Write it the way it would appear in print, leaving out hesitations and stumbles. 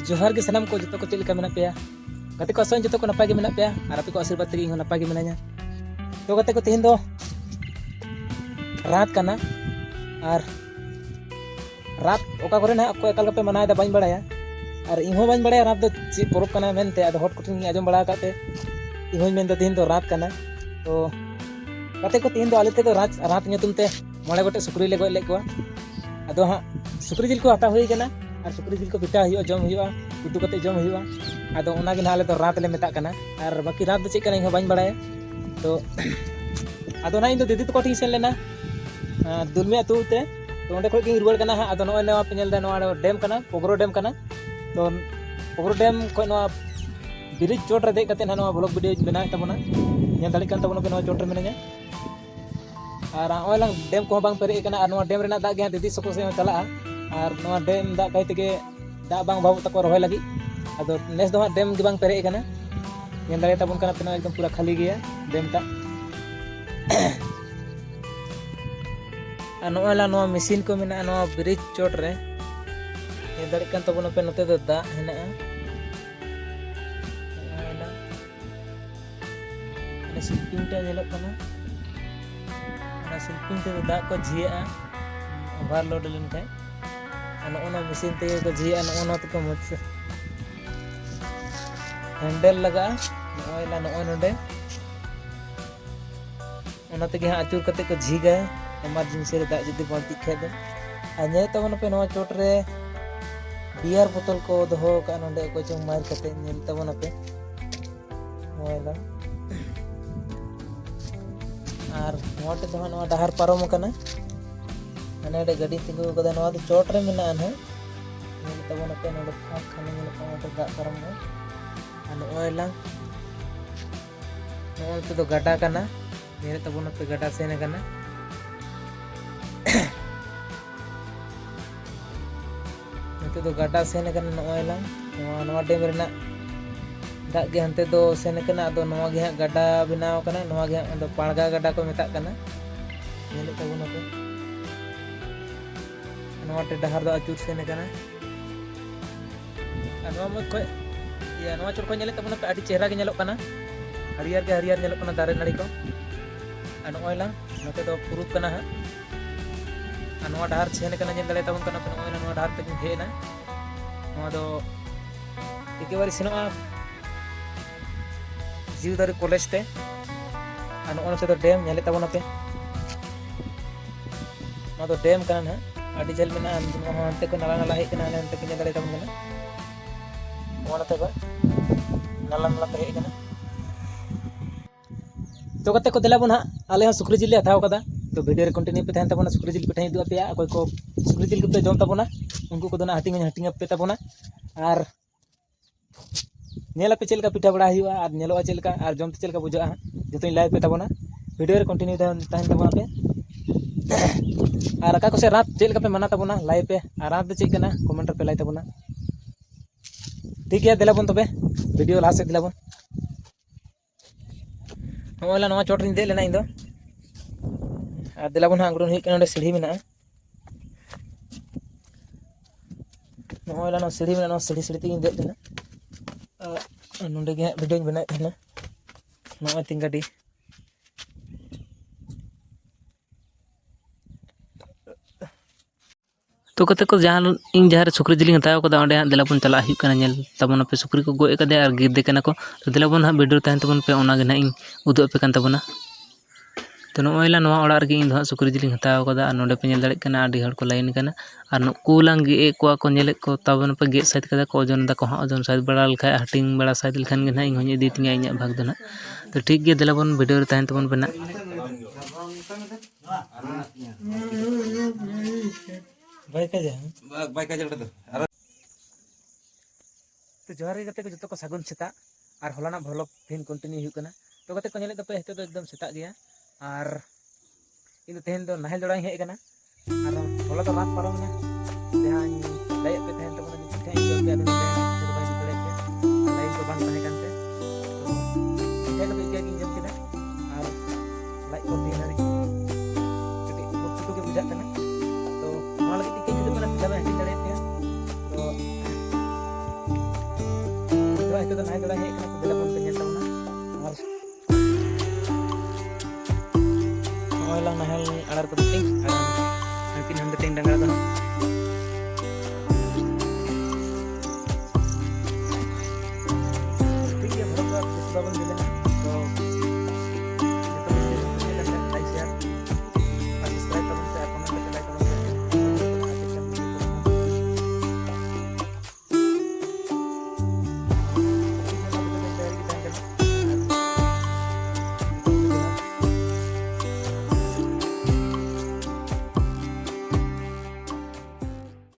जोहार के सनम को जो को चलका मेना पे गते को जो को नपाय मेना पे और आपे को आशीर्वाद तक इन नपाय मेना तो गते को तेहन दो रात करना और रात ओका करे ना को एकाल पे मनाय दा बाñ बड़ाया और इहो बाñ बड़ाया रात दो ची परब करना मेनते आदो हट कोठिन आजम बड़ा काते इहो मेन दो तेहन दो रात करना तो गते को तेहन दो आले ते दो रात nyutum te मोड़े गोटे सुकरी ले गय ले को आदो हा सुकरी जिल को हता हुई केना और सुकरी जिल को पिटा हुआ जम हुआ उतु कते जम हुआ आदो ओना गे नाले तो रात ले मेता कना और बाकी रात दो चेक कना इहो बाñ बड़ाया तो आदो ना इन दो दीदी तो कोठी सेन लेना दुलमी अतु ते तो ओंडे खोय गिं रुवाड़ कना हा आदो नोय नवा पेनल दा नवा डैम कना पोगरो डैम कना तो पोगरो डैम खोय नवा ब्रिज चोट रे दे कते ना नवा ब्लॉग वीडियो बनाय तबना नेल दाड़ी कान तबना पे नवा चोट रे मेने냐 और ओयलांग डैम को बांग पेरे कना और नवा डैम रेना दा गे दीदी सको से चला और नवा डैम दा कई तके दा बांग बाबू तको रहोय लगी आदो नेस दो डैम गे बांग पेरे कना नेल दाड़ी तबन कना पे एकदम पूरा खाली गया डैम ता नोला नवा मशीन को मेना नवा ब्रिज चोट रे ये दाड़ी कान तबन पे नते दो दा हेना ana silping ta jelok kana ana silping te दा को झिया ओवरलोड लेन खाय ana ona मशीन ते को झिया ana ona तो मत हैंडल लगा ओइला नो नोडे ona ते गे आचुर कते को झी गए इमरजेंसी रे दा जदी बाल्टी खे दे अने तबन पे नवा चोट रे बियर बोतल को दोहो का नोडे को चंग मार कते नेल तबन पे ओइला और नोटे तो नवा डहार पारम कना अनेडे गाड़ी तिगु कदा नवा तो चोट रे मेना अन नेल तबन पे नोडे फाक खाने नेल को दा पारम में अन ओइला नोते तो गड्डा कना नेल तबन पे गड्डा सेने कना नोते तो गड्डा सेने कना ओइला नवा डैम रेना दा गे हंते दो सेने कना दो नवा गे गड्डा बनाव कना नवा गे अंदो पाणगा गड्डा को मेता कना नेल तबन पे नवा टे डहार दो अचूर सेने कना नवा मत को या नवा चोर को नेले तबन पे आडी चेहरा गे नेलो कना हरियर नेलो कना दारे नाड़ी को अन ओइला नोते दो पुरुप कना हा नवा डहार सेने कना नेल दले तबन कना पे ओइला नवा डहार पे हेना नवा दो एकेबारे सेनोआ जीवदारी कॉलेज ते और नोन से तो डैम नेले तबन पे ना तो डैम कना ना आडी जल मेना हंते को नाला नाला हे कना हंते के नेले तबन कना ओना ते बा नाला नाला पे हे कना तो कते को देला बन आले हम सुकरी जिल हथाव कदा तो वीडियो रे कंटिन्यू पे तहन तबना सुकरी जिल पिठाई दुआ पे कोई को सुकरी जिल को जम तबना उनको को दोना हटिंग पे तबना और नेला पे चलका पिठा बड़ा हुआ और नेलो चलका और जम चलका बुझा जो लाइव पे तबना वीडियो रे कंटिन्यू तहन तबना पे और अका को से रात चलका पे मना तबना लाइव पे और रात दो चेक कना कमेंट पे लाई तबना ठीक है देला बन तबे वीडियो लास्ट से दिला बन ओला नवा चोट रे दे लेना इन दो और दिला बन हांगरुन ही कना सीढ़ी मेना ओला नो सीढ़ी मेना नो सीढ़ी सीढ़ी तीन दे देना नोंडे गे वीडियो बनाए थे ना तीन गाड़ी तो कते को जहाँ इन जहाँ सुकरी जिली हताव कदा ओंडे दिलाबन चला हुई कना नेल तबन पे सुकरी को गोए कदे और गिर दे कना को तो दिलाबन हा वीडियो तहन तबन पे ओना गे ना इन उदु पे कन तबना तो नोइला नवा ओड़ा रे इन दो सुकरी जिली हताव कदा और नोंडे पे नेल दाड़े कना आडी हड़ को लाइन कना और नुकु लांग गे को को नेले को तबन पे गे साइड कदा को ओजन दा को ओजन साइड बड़ा लखा हटिंग बड़ा साइड लखन गे ना इन होनी इदी तिया इन भाग दना तो ठीक गे दिलाबन वीडियो रे तहन तबन पे ना भाई का जा तो जोहार गे कते को जतो को सागुन सेता और हलाना भ्लॉग फिन कंटिन्यू हुई कना तो कते को नेले दपे हेते तो एकदम सेता गया और इन तेहन दो नाहल जोड़ा हे कना और होला तो रात पारम ना जहां लाइव पे तेहन तो बना पिठा इन जो पे आदो तो भाई दुले पे लाइव को बांध तहे कानते तो पिठा को के जम केना और लाइव को दिन रे कटी मुक्ति के बुझा कना तो नवा लगे के जो बना पिठा में हंडी दड़े पे तो itu naik udah hek kana dela pon penyel tahu na ar lang nahal alar ko ting alam natin handa ting dangara to